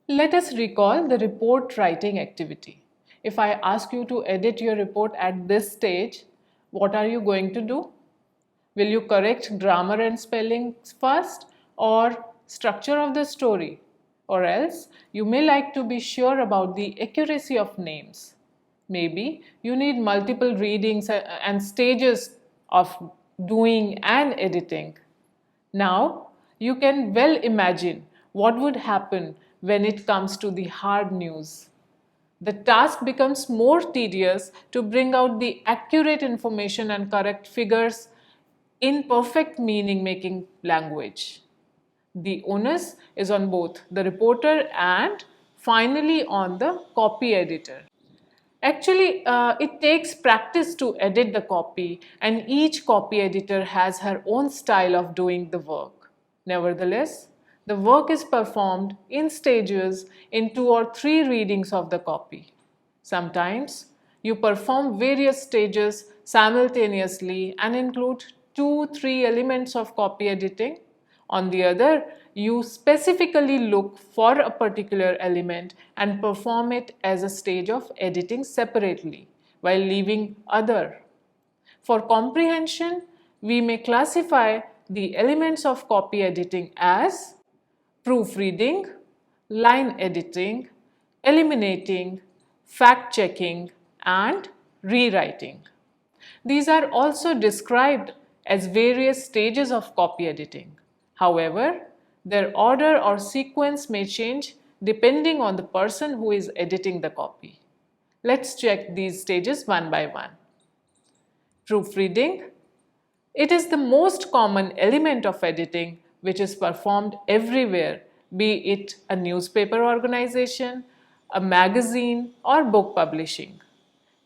Let us recall the report writing activity. If I ask you to edit your report at this stage, what are you going to do? Will you correct grammar and spelling first or structure of the story? Or else you may like to be sure about the accuracy of names. Maybe you need multiple readings and stages of doing and editing. Now, you can well imagine what would happen when it comes to the hard news. The task becomes more tedious to bring out the accurate information and correct figures in perfect meaning making language. The onus is on both the reporter and finally on the copy editor. Actually, it takes practice to edit the copy, and each copy editor has her own style of doing the work. Nevertheless, the work is performed in stages in 2 or 3 readings of the copy. Sometimes you perform various stages simultaneously and include 2-3 elements of copy editing. On the other, you specifically look for a particular element and perform it as a stage of editing separately while leaving other. For comprehension, we may classify the elements of copy editing as proofreading, line editing, eliminating, fact checking, and rewriting. These are also described as various stages of copy editing. However, their order or sequence may change depending on the person who is editing the copy. Let's check these stages one by one. Proofreading. It is the most common element of editing which is performed everywhere, be it a newspaper organization, a magazine, or book publishing.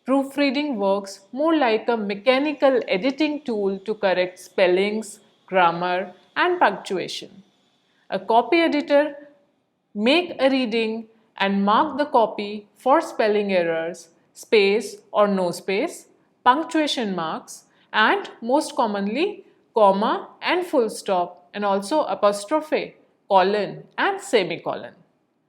Proofreading works more like a mechanical editing tool to correct spellings, grammar, and punctuation. A copy editor make a reading and mark the copy for spelling errors, space or no space, punctuation marks, and most commonly comma and full stop, and also apostrophe, colon and semicolon.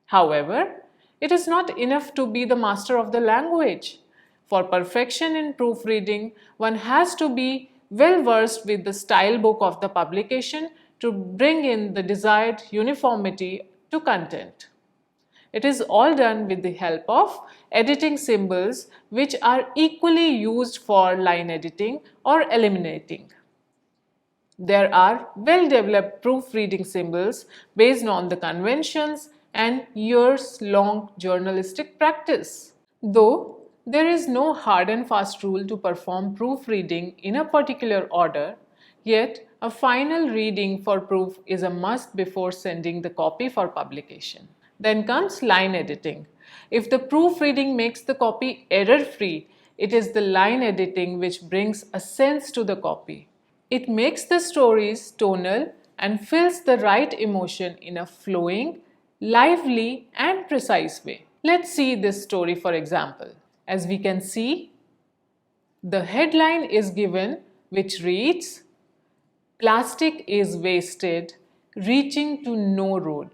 However, it is not enough to be the master of the language. For perfection in proofreading, one has to be well versed with the style book of the publication to bring in the desired uniformity to content. It is all done with the help of editing symbols, which are equally used for line editing or eliminating. There are well developed proofreading symbols based on the conventions and years long journalistic practice. Though there is no hard and fast rule to perform proofreading in a particular order, yet a final reading for proof is a must before sending the copy for publication. Then comes line editing. If the proofreading makes the copy error free, it is the line editing which brings a sense to the copy. It makes the stories tonal and fills the right emotion in a flowing, lively, and precise way. Let's see this story for example. As we can see, the headline is given which reads, "Plastic is wasted, reaching to no road."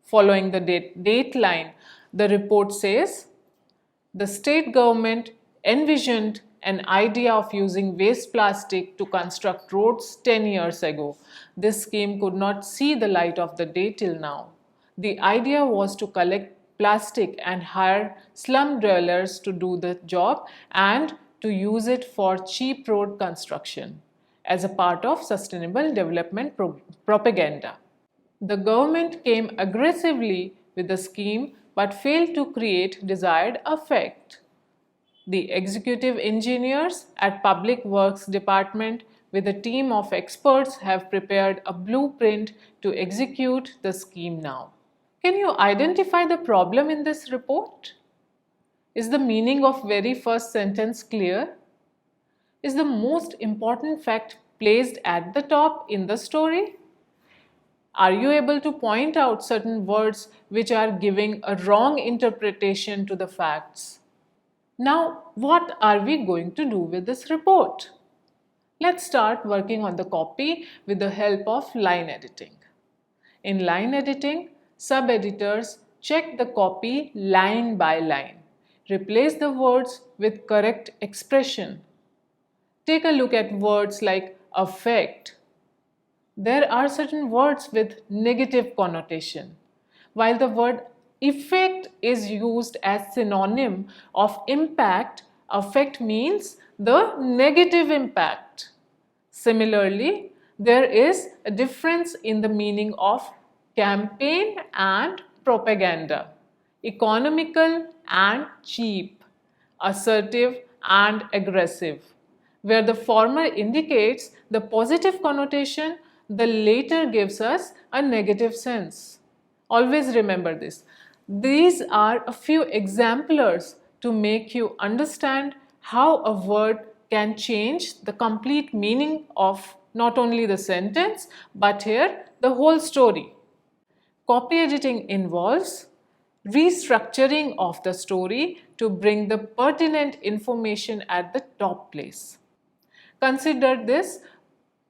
Following the date line, the report says, the state government envisioned an idea of using waste plastic to construct roads 10 years ago. This scheme could not see the light of the day till now. The idea was to collect plastic and hire slum dwellers to do the job and to use it for cheap road construction as a part of sustainable development propaganda. The government came aggressively with the scheme but failed to create desired effect. The executive engineers at Public Works Department with a team of experts have prepared a blueprint to execute the scheme now. Can you identify the problem in this report? Is the meaning of very first sentence clear? Is the most important fact placed at the top in the story? Are you able to point out certain words which are giving a wrong interpretation to the facts? Now, what are we going to do with this report? Let's start working on the copy with the help of line editing. In line editing, sub-editors Check the copy line by line. Replace the words with correct expression. Take a look at words like affect. There are certain words with negative connotation. While the word effect is used as synonym of impact, affect means the negative impact. Similarly, there is a difference in the meaning of campaign and propaganda, economical and cheap, assertive and aggressive. Where the former indicates the positive connotation, the later gives us a negative sense. Always remember this. These are a few exemplars to make you understand how a word can change the complete meaning of not only the sentence but here the whole story. Copy editing involves restructuring of the story to bring the pertinent information at the top place. Consider this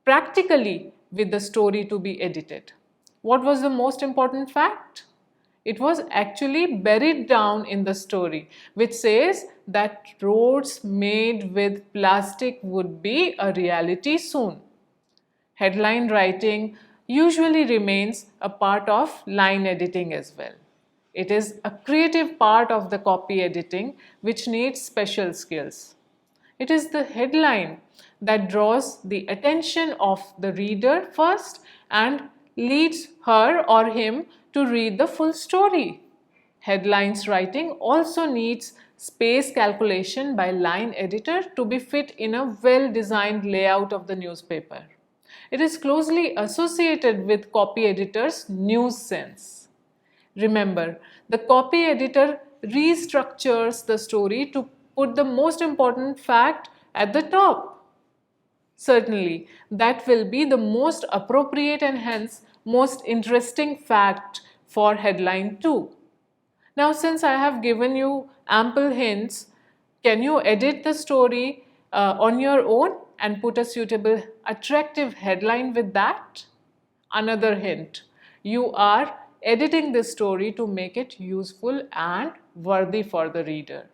practically with the story to be edited. What was the most important fact? It was actually buried down in the story, which says that roads made with plastic would be a reality soon. Headline writing usually remains a part of line editing as well. It is a creative part of the copy editing which needs special skills. It is the headline that draws the attention of the reader first and leads her or him to read the full story. Headlines writing also needs space calculation by line editor to be fit in a well-designed layout of the newspaper. It is closely associated with copy editor's news sense. Remember, the copy editor restructures the story to put the most important fact at the top. Certainly, that will be the most appropriate and hence most interesting fact for headline 2. Now, since I have given you ample hints, can you edit the story on your own and put a suitable, attractive headline with that? Another hint, you are editing the story to make it useful and worthy for the reader.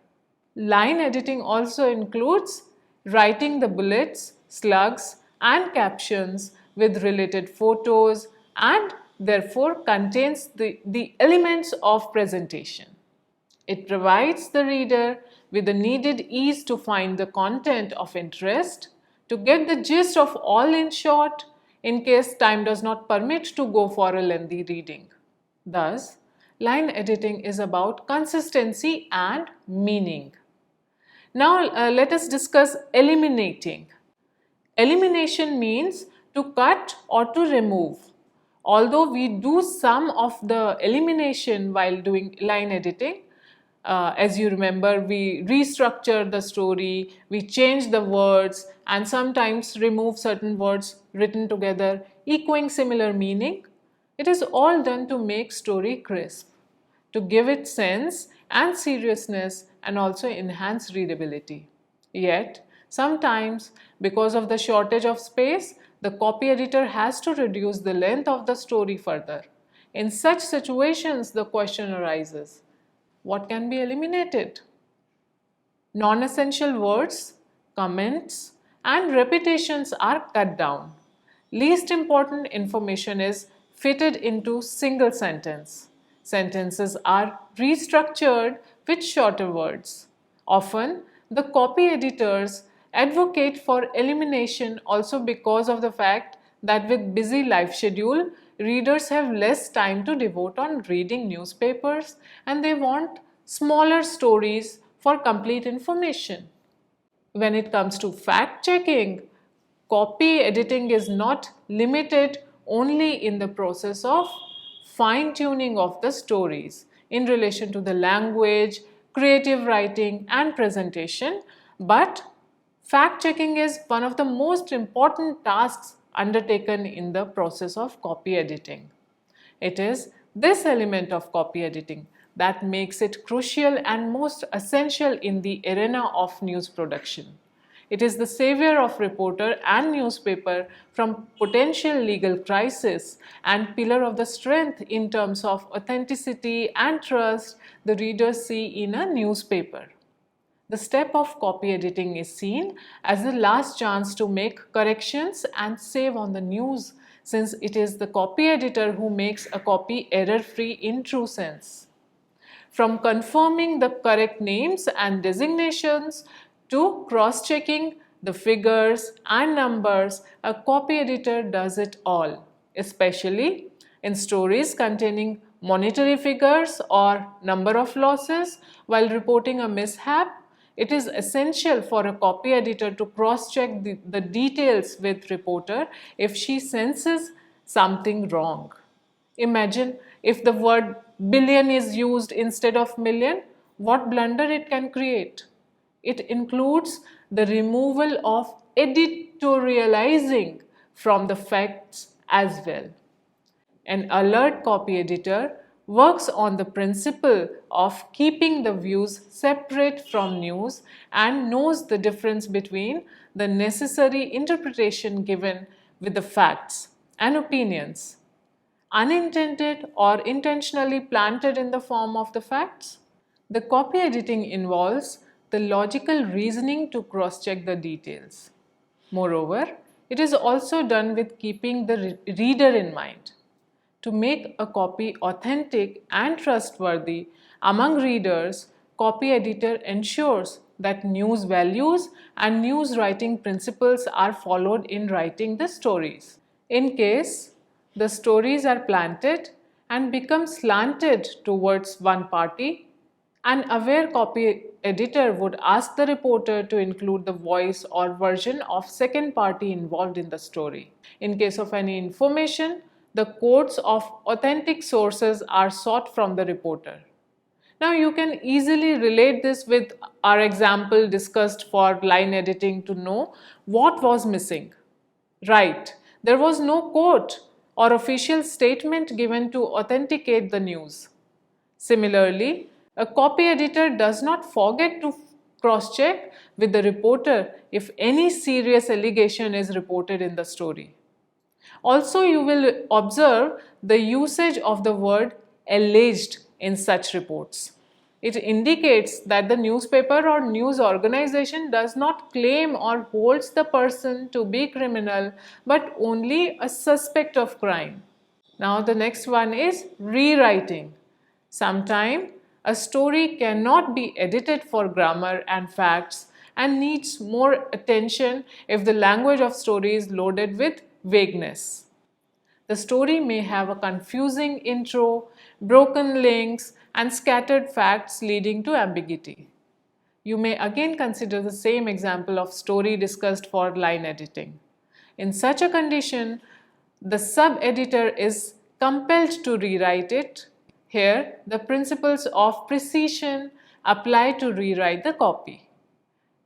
Line editing also includes writing the bullets, slugs, and captions with related photos and therefore contains the elements of presentation. It provides the reader with the needed ease to find the content of interest, to get the gist of all in short, in case time does not permit to go for a lengthy reading. Thus, line editing is about consistency and meaning. Now, let us discuss eliminating. Elimination means to cut or to remove. Although we do some of the elimination while doing line editing, as you remember, we restructure the story, we change the words, and sometimes remove certain words written together, echoing similar meaning. It is all done to make story crisp, to give it sense and seriousness and also enhance readability. Yet, sometimes because of the shortage of space, the copy editor has to reduce the length of the story further. In such situations, the question arises, what can be eliminated? Non-essential words, comments, and repetitions are cut down. Least important information is fitted into single sentence. Sentences are restructured with shorter words. Often, the copy editors advocate for elimination also because of the fact that with busy life schedule, readers have less time to devote on reading newspapers and they want smaller stories for complete information. When it comes to fact checking, copy editing is not limited only in the process of fine-tuning of the stories in relation to the language, creative writing and presentation, but fact-checking is one of the most important tasks undertaken in the process of copy editing. It is this element of copy editing that makes it crucial and most essential in the arena of news production. It is the savior of reporter and newspaper from potential legal crisis and pillar of the strength in terms of authenticity and trust the readers see in a newspaper. The step of copy editing is seen as the last chance to make corrections and save on the news, since it is the copy editor who makes a copy error-free in true sense. From confirming the correct names and designations to cross-checking the figures and numbers, a copy editor does it all, especially in stories containing monetary figures or number of losses. While reporting a mishap, it is essential for a copy editor to cross-check the details with reporter if she senses something wrong. Imagine if the word billion is used instead of million, what blunder it can create. It includes the removal of editorializing from the facts as well. An alert copy editor works on the principle of keeping the views separate from news and knows the difference between the necessary interpretation given with the facts and opinions, unintended or intentionally planted in the form of the facts. The copy editing involves the logical reasoning to cross-check the details. Moreover, it is also done with keeping the reader in mind. To make a copy authentic and trustworthy among readers, copy editor ensures that news values and news writing principles are followed in writing the stories. In case the stories are planted and become slanted towards one party, an aware copy editor would ask the reporter to include the voice or version of second party involved in the story. In case of any information, the quotes of authentic sources are sought from the reporter. Now you can easily relate this with our example discussed for line editing to know what was missing. Right, there was no quote or official statement given to authenticate the news. Similarly, a copy editor does not forget to cross-check with the reporter if any serious allegation is reported in the story. Also, you will observe the usage of the word alleged in such reports. It indicates that the newspaper or news organization does not claim or holds the person to be criminal, but only a suspect of crime. Now the next one is rewriting. Sometimes a story cannot be edited for grammar and facts and needs more attention if the language of story is loaded with vagueness. The story may have a confusing intro, broken links, and scattered facts leading to ambiguity. You may again consider the same example of story discussed for line editing. In such a condition, the sub-editor is compelled to rewrite it. Here, the principles of precision apply to rewrite the copy.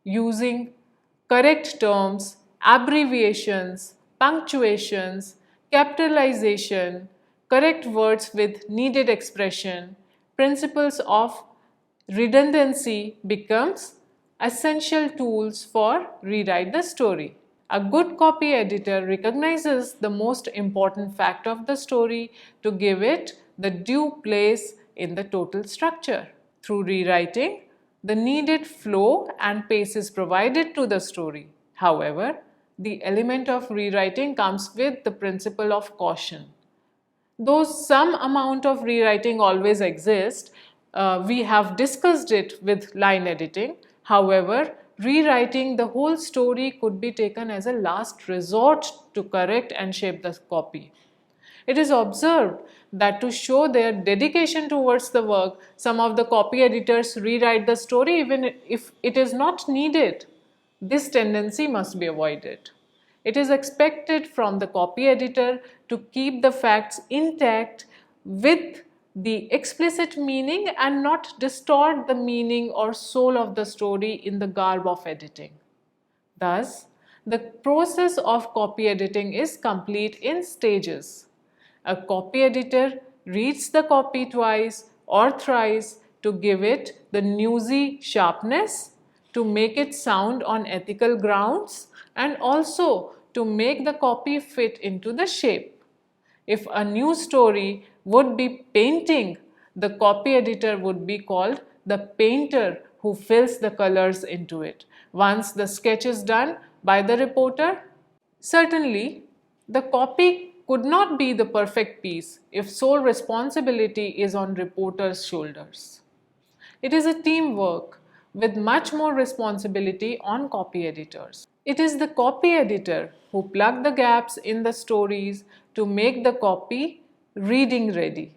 Using correct terms, abbreviations, punctuations, capitalization, correct words with needed expression, principles of redundancy becomes essential tools for rewrite the story. A good copy editor recognizes the most important fact of the story to give it the due place in the total structure. Through rewriting, the needed flow and pace is provided to the story. However, the element of rewriting comes with the principle of caution. Though some amount of rewriting always exists, we have discussed it with line editing. However, rewriting the whole story could be taken as a last resort to correct and shape the copy. It is observed that to show their dedication towards the work, some of the copy editors rewrite the story even if it is not needed. This tendency must be avoided. It is expected from the copy editor to keep the facts intact with the explicit meaning and not distort the meaning or soul of the story in the garb of editing. Thus, the process of copy editing is complete in stages. A copy editor reads the copy twice or thrice to give it the newsy sharpness, to make it sound on ethical grounds and also to make the copy fit into the shape. If a new story would be painting, the copy editor would be called the painter who fills the colors into it. Once the sketch is done by the reporter, certainly the copy could not be the perfect piece if sole responsibility is on reporter's shoulders. It is a teamwork with much more responsibility on copy editors. It is the copy editor who plug the gaps in the stories to make the copy reading ready.